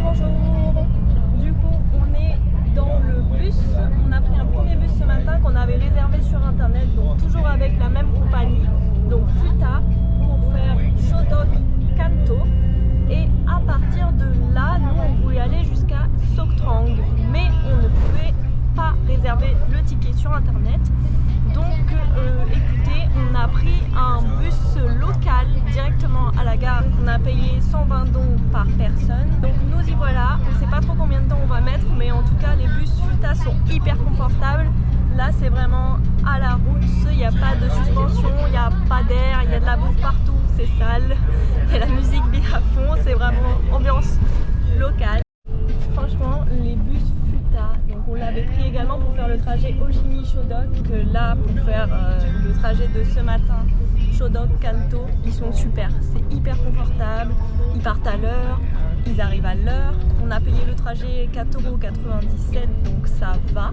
bonjour. Du coup, on est dans le bus. On a pris un premier bus ce matin qu'on avait réservé sur internet, donc toujours avec la même compagnie, donc Futa, pour faire Shodok Kanto. Et à partir de là, nous on voulait aller jusqu'à Sok Trang, mais on ne pouvait pas réserver le ticket sur internet. Donc écoutez, on a pris un bus local directement à la gare. On a payé 120 dong par personne. Donc nous y voilà, on sait pas trop combien de temps on va mettre, mais en tout cas les bus Futa sont hyper confortables. Là c'est vraiment à la route, il n'y a pas de suspension, il n'y a pas d'air, il y a de la bouffe partout, c'est sale. Il y a la musique bien à fond, c'est vraiment ambiance locale. Franchement, les bus Futa, donc on l'avait pris également pour faire le trajet Ojimi-Shodok, que là pour faire le trajet de ce matin, Shodok Kanto, ils sont super, c'est hyper confortable, ils partent à l'heure, ils arrivent à l'heure. On a payé le trajet 4,97 €, donc ça va.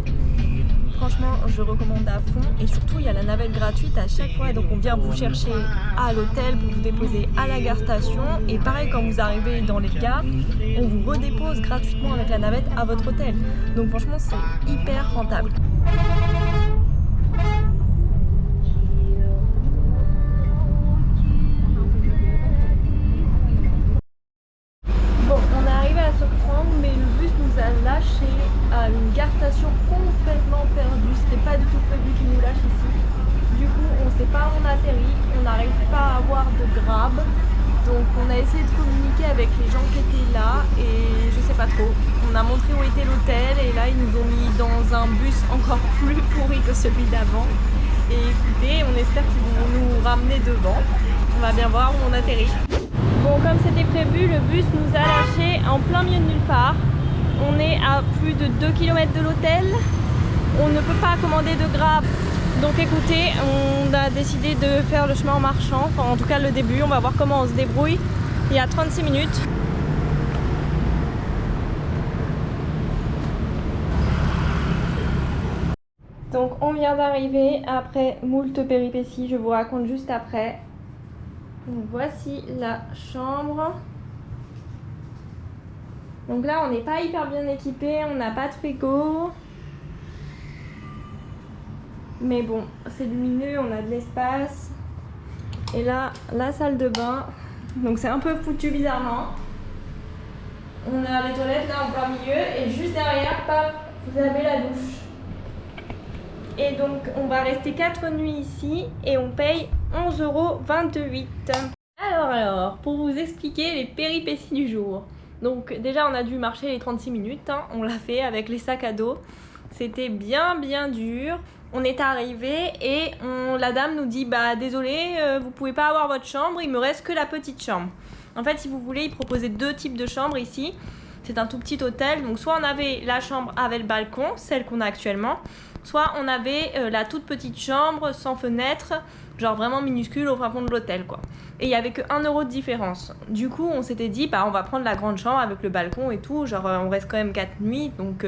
Franchement, je recommande à fond et surtout il y a la navette gratuite à chaque fois, donc on vient vous chercher à l'hôtel pour vous déposer à la gare station et pareil quand vous arrivez dans les gares, on vous redépose gratuitement avec la navette à votre hôtel. Donc franchement c'est hyper rentable. Bon, on est arrivé à Sok Trang, mais le bus nous a lâché à une gare station complètement perdue. C'était pas du tout prévu qu'il nous lâche ici. Du coup, on sait pas où on atterrit, on n'arrive pas à avoir de Grab. Donc on a essayé de communiquer avec les gens qui étaient là et je sais pas trop. On a montré où était l'hôtel et là ils nous ont mis dans un bus encore plus pourri que celui d'avant. Et écoutez, on espère qu'ils vont nous ramener devant. On va bien voir où on atterrit. Bon, comme c'était prévu, le bus nous a lâché en plein milieu de nulle part. On est à plus de 2 km de l'hôtel. On ne peut pas commander de Grab. Donc écoutez, on a décidé de faire le chemin en marchant. Enfin, en tout cas le début, on va voir comment on se débrouille. Il y a 36 minutes. Donc on vient d'arriver après moult péripéties, je vous raconte juste après. Donc voici la chambre. Donc là on n'est pas hyper bien équipé, on n'a pas de frigo. Mais bon, c'est lumineux, on a de l'espace. Et là, la salle de bain. Donc c'est un peu foutu bizarrement. On a les toilettes là en plein milieu et juste derrière, paf, vous avez la douche. Et donc on va rester 4 nuits ici et on paye 11,28 €. Alors, pour vous expliquer les péripéties du jour. Donc déjà on a dû marcher les 36 minutes, hein. On l'a fait avec les sacs à dos. C'était bien dur. On est arrivé et la dame nous dit bah désolé, vous pouvez pas avoir votre chambre, il me reste que la petite chambre. En fait si vous voulez, ils proposaient deux types de chambres ici. C'est un tout petit hôtel, donc soit on avait la chambre avec le balcon, celle qu'on a actuellement, soit on avait la toute petite chambre sans fenêtre, genre vraiment minuscule au fin fond de l'hôtel quoi. Et il y avait que 1 € de différence. Du coup on s'était dit bah on va prendre la grande chambre avec le balcon et tout, genre on reste quand même 4 nuits, donc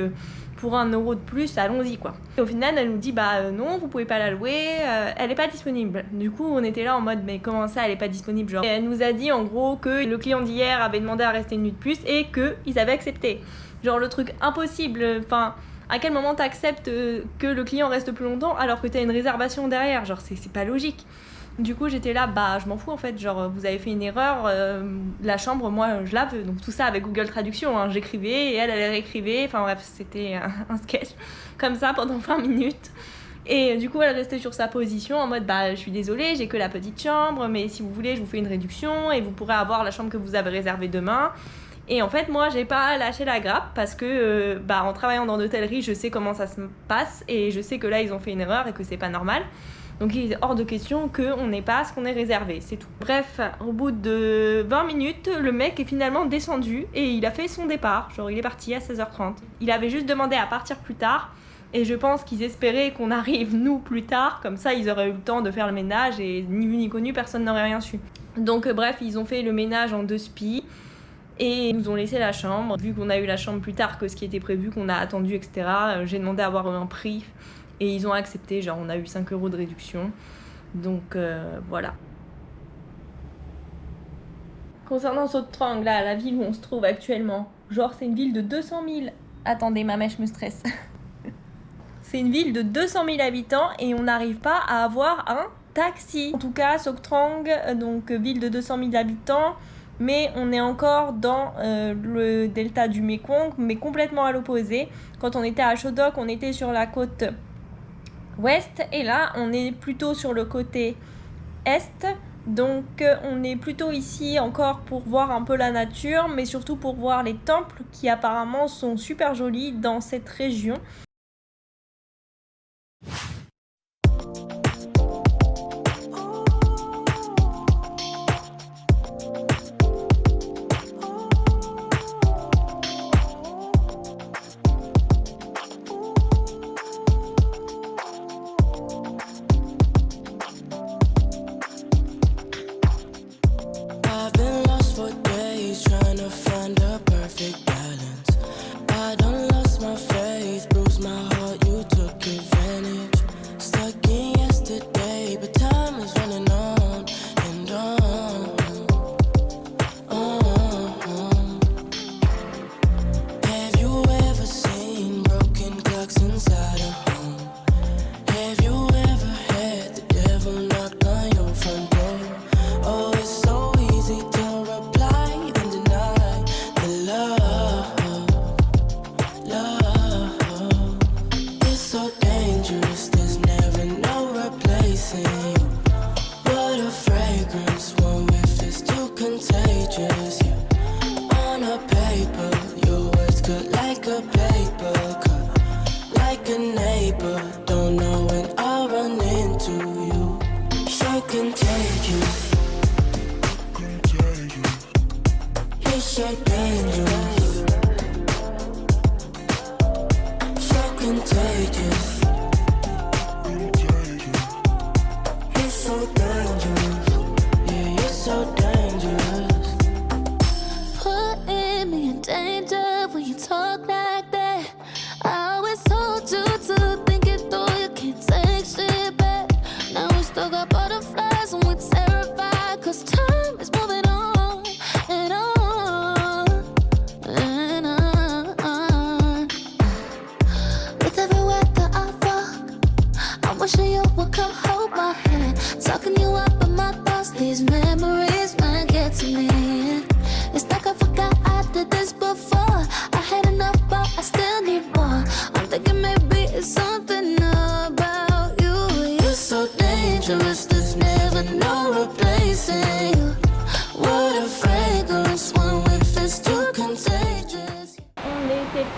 pour 1 € de plus, allons-y quoi. Et au final elle nous dit bah non, vous pouvez pas la louer, elle est pas disponible. Du coup on était là en mode mais comment ça elle est pas disponible genre. Et elle nous a dit en gros que le client d'hier avait demandé à rester une nuit de plus et qu'ils avaient accepté. Genre le truc impossible, enfin à quel moment t'acceptes que le client reste plus longtemps alors que t'as une réservation derrière, genre c'est pas logique. Du coup j'étais là, bah je m'en fous en fait, genre vous avez fait une erreur, la chambre moi je la veux. Donc tout ça avec Google Traduction, hein. J'écrivais et elle réécrivait, enfin bref c'était un sketch comme ça pendant 20 minutes. Et du coup elle restait sur sa position en mode bah je suis désolée, j'ai que la petite chambre, mais si vous voulez je vous fais une réduction et vous pourrez avoir la chambre que vous avez réservée demain. Et en fait moi j'ai pas lâché la grappe parce que bah en travaillant dans l'hôtellerie je sais comment ça se passe et je sais que là ils ont fait une erreur et que c'est pas normal. Donc il est hors de question qu'on n'ait pas ce qu'on est réservé, c'est tout. Bref, au bout de 20 minutes, le mec est finalement descendu et il a fait son départ. Genre il est parti à 16h30. Il avait juste demandé à partir plus tard et je pense qu'ils espéraient qu'on arrive nous plus tard. Comme ça ils auraient eu le temps de faire le ménage et ni vu ni connu, personne n'aurait rien su. Donc bref, ils ont fait le ménage en 2 spies. Et ils nous ont laissé la chambre. Vu qu'on a eu la chambre plus tard que ce qui était prévu, qu'on a attendu, etc., j'ai demandé à avoir un prix et ils ont accepté, genre on a eu 5 € de réduction. Donc voilà. Concernant Sok Trang, là, la ville où on se trouve actuellement, Genre c'est une ville de 200 000... Attendez, ma mèche me stresse. C'est une ville de 200 000 habitants et on n'arrive pas à avoir un taxi. En tout cas, Sok Trang, donc ville de 200 000 habitants, mais on est encore dans le delta du Mekong, mais complètement à l'opposé. Quand on était à Chodok, on était sur la côte ouest et là, on est plutôt sur le côté est. Donc on est plutôt ici encore pour voir un peu la nature, mais surtout pour voir les temples qui apparemment sont super jolis dans cette région.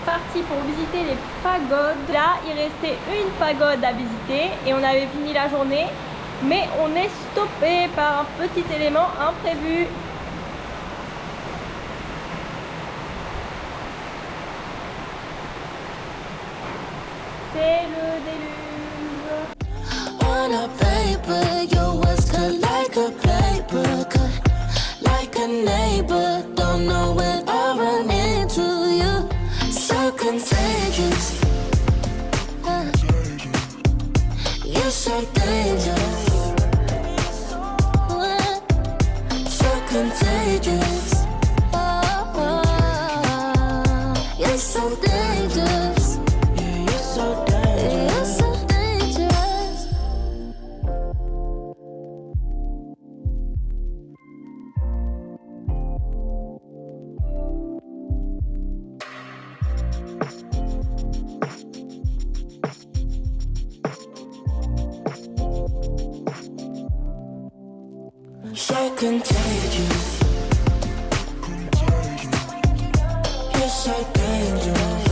Parti pour visiter les pagodes. Là, il restait une pagode à visiter et on avait fini la journée, mais on est stoppé par un petit élément imprévu. C'est le déluge. On a paper, your words cut like a paper cut, like a neighbor, don't know when I run into you. So contagious, you're so dangerous, so contagious, you're so dangerous, you're so dangerous, you're so dangerous. So contagious, you're so dangerous,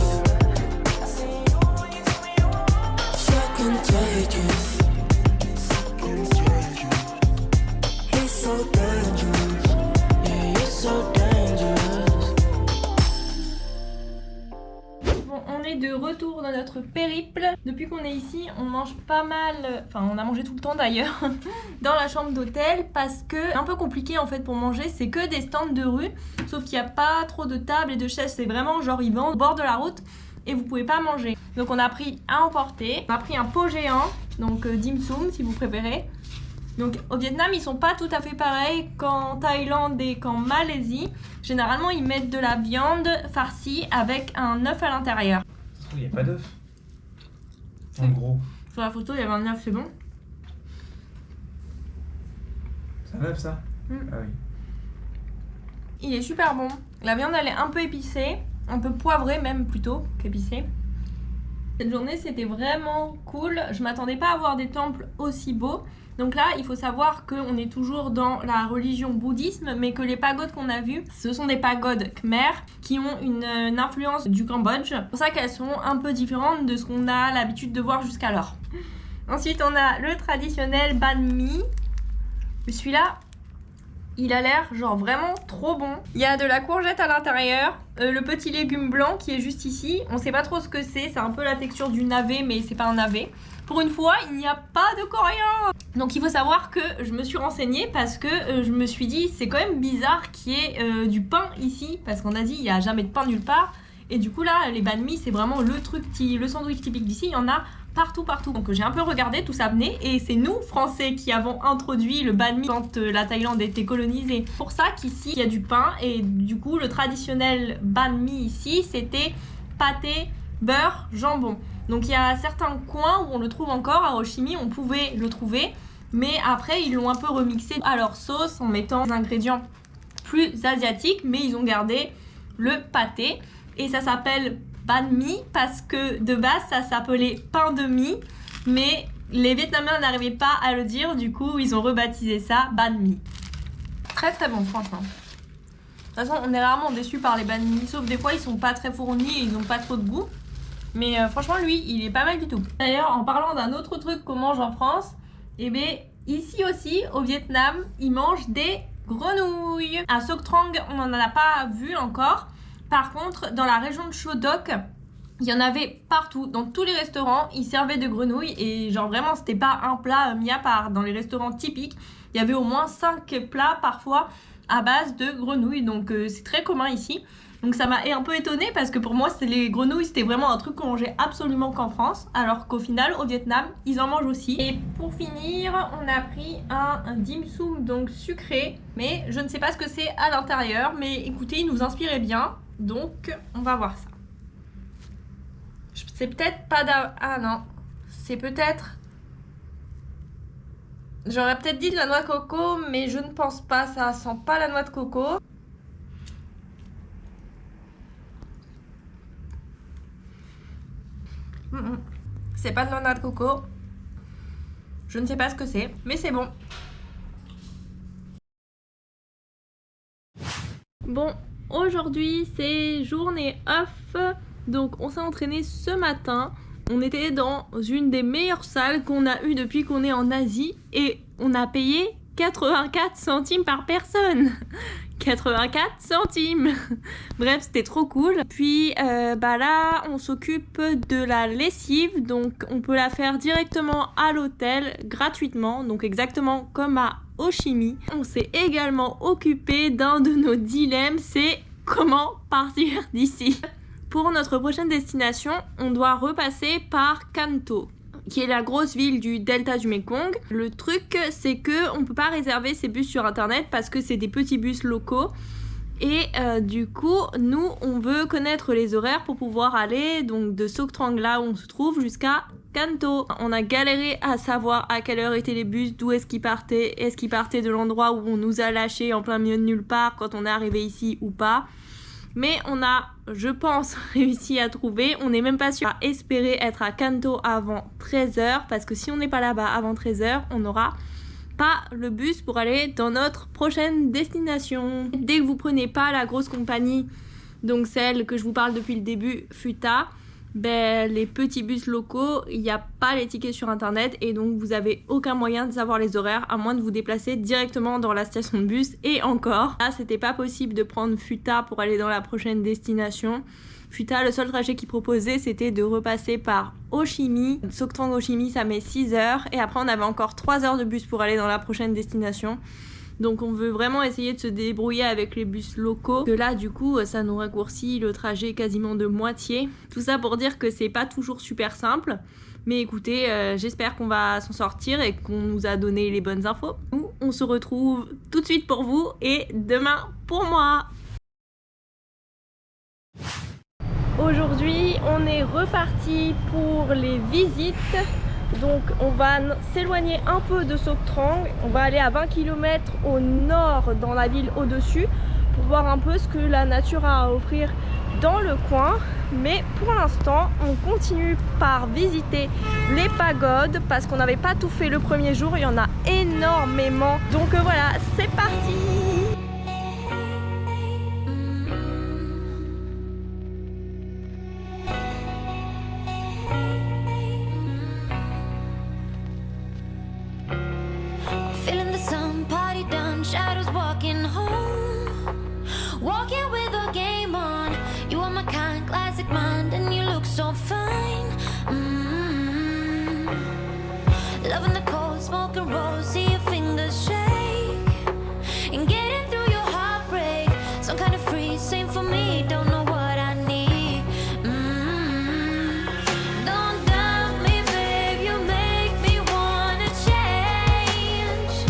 so contagious, you're so dangerous, yeah, you're so dangerous. Bon, on est de retour dans notre périple. Depuis qu'on est ici, on mange pas mal, enfin on a mangé tout le temps d'ailleurs, dans la chambre d'hôtel parce que c'est un peu compliqué en fait pour manger, c'est que des stands de rue, sauf qu'il n'y a pas trop de tables et de chaises, c'est vraiment genre ils vendent au bord de la route et vous pouvez pas manger. Donc on a pris à emporter, on a pris un pot géant, donc dim sum si vous préférez, Donc au Vietnam, ils sont pas tout à fait pareils qu'en Thaïlande et qu'en Malaisie. Généralement, ils mettent de la viande farcie avec un œuf à l'intérieur. Il n'y a pas d'œuf. En gros. Sur la photo, il y avait un œuf, c'est bon. C'est un œuf ça? Ah oui. Il est super bon. La viande, elle est un peu épicée, un peu poivrée même plutôt qu'épicée. Cette journée, c'était vraiment cool. Je m'attendais pas à voir des temples aussi beaux. Donc là, il faut savoir qu'on est toujours dans la religion bouddhisme, mais que les pagodes qu'on a vues, ce sont des pagodes khmer qui ont une influence du Cambodge. C'est pour ça qu'elles sont un peu différentes de ce qu'on a l'habitude de voir jusqu'alors. Ensuite, on a le traditionnel banh mi. Celui-là, il a l'air genre vraiment trop bon. Il y a de la courgette à l'intérieur, le petit légume blanc qui est juste ici. On sait pas trop ce que c'est un peu la texture du navet, mais c'est pas un navet. Pour une fois, il n'y a pas de coriandre. Donc il faut savoir que je me suis renseignée parce que je me suis dit c'est quand même bizarre qu'il y ait du pain ici, parce qu'en Asie il n'y a jamais de pain nulle part. Et du coup là, les banh mi c'est vraiment le sandwich typique d'ici, il y en a partout. Donc j'ai un peu regardé tout ça venait et c'est nous Français qui avons introduit le banh mi quand la Thaïlande était colonisée. C'est pour ça qu'ici il y a du pain et du coup le traditionnel banh mi ici c'était pâté, beurre, jambon. Donc il y a certains coins où on le trouve encore, à Ho Chi Minh on pouvait le trouver, mais après ils l'ont un peu remixé à leur sauce en mettant des ingrédients plus asiatiques, mais ils ont gardé le pâté et ça s'appelle banh mi parce que de base ça s'appelait pain de mie, mais les Vietnamiens n'arrivaient pas à le dire, du coup ils ont rebaptisé ça banh mi. Très très bon franchement. De toute façon on est rarement déçus par les banh mi, sauf des fois ils sont pas très fournis et ils ont pas trop de goût. Mais franchement lui il est pas mal du tout. D'ailleurs en parlant d'un autre truc qu'on mange en France, et bien ici aussi au Vietnam ils mangent des grenouilles. À Soc Trang on n'en a pas vu encore. Par contre dans la région de Cho Doc il y en avait partout, dans tous les restaurants ils servaient de grenouilles et genre vraiment c'était pas un plat mis à part. Dans les restaurants typiques il y avait au moins 5 plats parfois à base de grenouilles, donc c'est très commun ici. Donc ça m'a un peu étonnée parce que pour moi les grenouilles c'était vraiment un truc qu'on mangeait absolument qu'en France, alors qu'au final au Vietnam ils en mangent aussi. Et pour finir on a pris un dim sum donc sucré, mais je ne sais pas ce que c'est à l'intérieur, mais écoutez il nous inspirait bien, donc on va voir ça. C'est peut-être pas ah non, c'est peut-être... J'aurais peut-être dit de la noix de coco, mais je ne pense pas, ça sent pas la noix de coco. C'est pas de la noix de coco. Je ne sais pas ce que c'est, mais c'est bon. Bon, aujourd'hui c'est journée off, donc on s'est entraîné ce matin. On était dans une des meilleures salles qu'on a eues depuis qu'on est en Asie et on a payé 84 centimes par personne. 84 centimes. Bref, c'était trop cool. Puis là, on s'occupe de la lessive, donc on peut la faire directement à l'hôtel gratuitement, donc exactement comme à Ho Chi Minh. On s'est également occupé d'un de nos dilemmes, c'est comment partir d'ici. Pour notre prochaine destination, on doit repasser par Can Tho, qui est la grosse ville du delta du Mekong. Le truc, c'est que on peut pas réserver ces bus sur internet parce que c'est des petits bus locaux. Et du coup, nous, on veut connaître les horaires pour pouvoir aller donc de Soc Trang, là où on se trouve, jusqu'à Can Tho. On a galéré à savoir à quelle heure étaient les bus, d'où est-ce qu'ils partaient, est-ce qu'ils partaient de l'endroit où on nous a lâchés en plein milieu de nulle part quand on est arrivé ici ou pas. Mais on a, je pense, réussi à trouver. On n'est même pas sûr à espérer être à Can Tho avant 13h. Parce que si on n'est pas là-bas avant 13h, on n'aura pas le bus pour aller dans notre prochaine destination. Dès que vous prenez pas la grosse compagnie, donc celle que je vous parle depuis le début, Futa, les petits bus locaux, il n'y a pas les tickets sur internet et donc vous avez aucun moyen de savoir les horaires à moins de vous déplacer directement dans la station de bus. Et encore, là c'était pas possible de prendre Futa pour aller dans la prochaine destination. Futa, le seul trajet qu'il proposait c'était de repasser par Ho Chi Minh. Soc Trang Ho Chi Minh ça met 6 heures et après on avait encore 3 heures de bus pour aller dans la prochaine destination. Donc on veut vraiment essayer de se débrouiller avec les bus locaux, que là du coup ça nous raccourcit le trajet quasiment de moitié. Tout ça pour dire que c'est pas toujours super simple, Mais écoutez, j'espère qu'on va s'en sortir et qu'on nous a donné les bonnes infos. Nous, on se retrouve tout de suite pour vous et demain pour moi. Aujourd'hui, on est reparti pour les visites. Donc on va s'éloigner un peu de Sok Trang. On va aller à 20 km au nord dans la ville au-dessus pour voir un peu ce que la nature a à offrir dans le coin. Mais pour l'instant, on continue par visiter les pagodes parce qu'on n'avait pas tout fait le premier jour. Il y en a énormément. Donc voilà, c'est parti! Feeling the sun, party done, shadows walking home. Walking with a game on. You are my kind, classic mind, and you look so fine. Loving the cold, smoking rolls, see your fingers shake. And getting through your heartbreak. Some kind of free, same for me, don't know what I need. Don't doubt me, babe, you make me wanna change.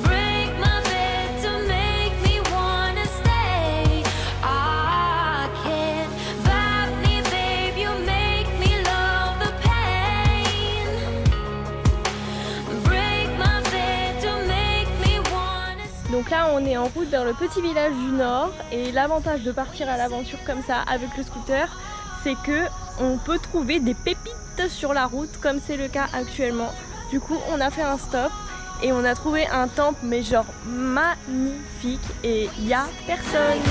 Break my bed to make me wanna stay. I can't vibe me, babe, you make me love the pain. Break my bed to make me wanna stay. Donc là on est en route vers le petit village du Nord et l'avantage de partir à l'aventure comme ça avec le scooter, c'est que on peut trouver des pépites sur la route comme c'est le cas actuellement. Du coup on a fait un stop et on a trouvé un temple mais genre magnifique et il y a personne.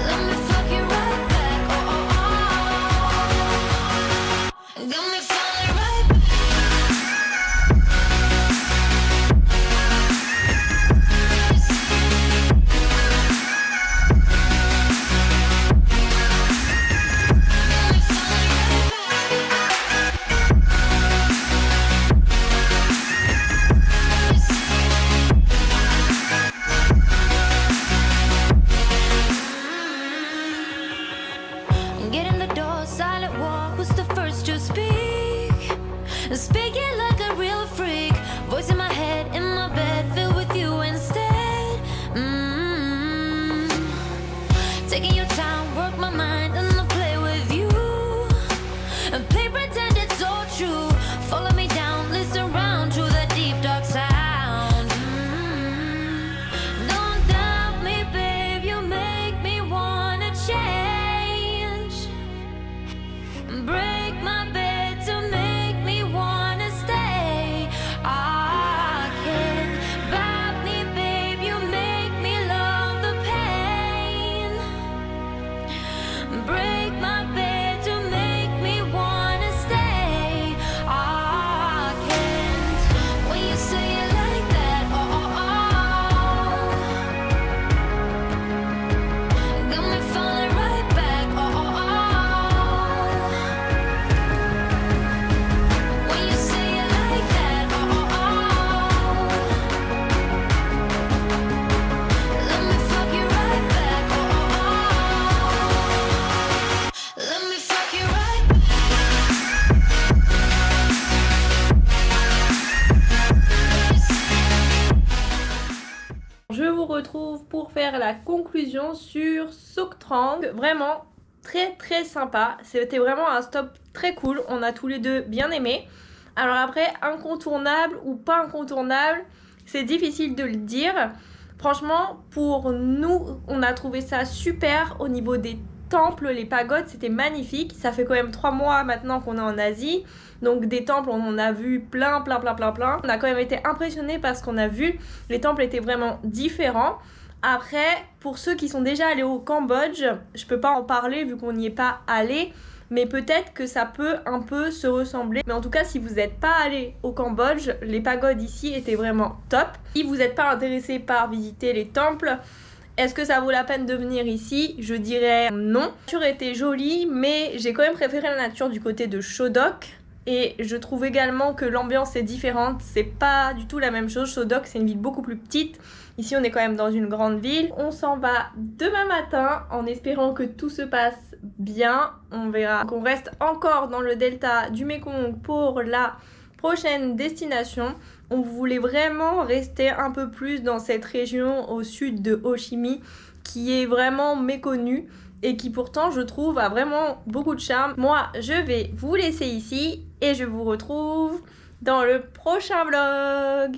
Let me fuck you right back. Got me falling right back. Get in the door, silent walk was the first to speak. Speaking like a real freak. Voice in my head, in my bed, filled with you instead. Taking your time, work my mind, and I'll play with you. And play pretend it's all true. Follow me down, listen round to that deep dark sound. Don't doubt me, babe, you make me wanna change. Break my bed to make me wanna stay. I can't vibe me, babe, you make me love the pain. Break my bed to make me wanna stay. I can't. When you say it like that, got me falling right back. When you say it like that, let me fuck you right back. Let me fuck you right back. Je vous retrouve pour faire la conclusion sur Sok Trang. Vraiment très sympa. C'était vraiment un stop très cool. On a tous les deux bien aimé. Alors après, incontournable ou pas incontournable, c'est difficile de le dire. Franchement, pour nous, on a trouvé ça super au niveau des temples, les pagodes, c'était magnifique. Ça fait quand même 3 mois maintenant qu'on est en Asie. Donc des temples, on en a vu plein. On a quand même été impressionnés parce qu'on a vu les temples étaient vraiment différents. Après, pour ceux qui sont déjà allés au Cambodge, je peux pas en parler vu qu'on n'y est pas allé. Mais peut-être que ça peut un peu se ressembler. Mais en tout cas, si vous n'êtes pas allé au Cambodge, les pagodes ici étaient vraiment top. Si vous n'êtes pas intéressé par visiter les temples, est-ce que ça vaut la peine de venir ici? Je dirais non. La nature était jolie, mais j'ai quand même préféré la nature du côté de Shodok. Et je trouve également que l'ambiance est différente, c'est pas du tout la même chose. Shodok, c'est une ville beaucoup plus petite. Ici, on est quand même dans une grande ville. On s'en va demain matin en espérant que tout se passe bien. On verra qu'on reste encore dans le delta du Mekong pour la prochaine destination. On voulait vraiment rester un peu plus dans cette région au sud de Ho Chi Minh qui est vraiment méconnue et qui pourtant je trouve a vraiment beaucoup de charme. Moi je vais vous laisser ici et je vous retrouve dans le prochain vlog.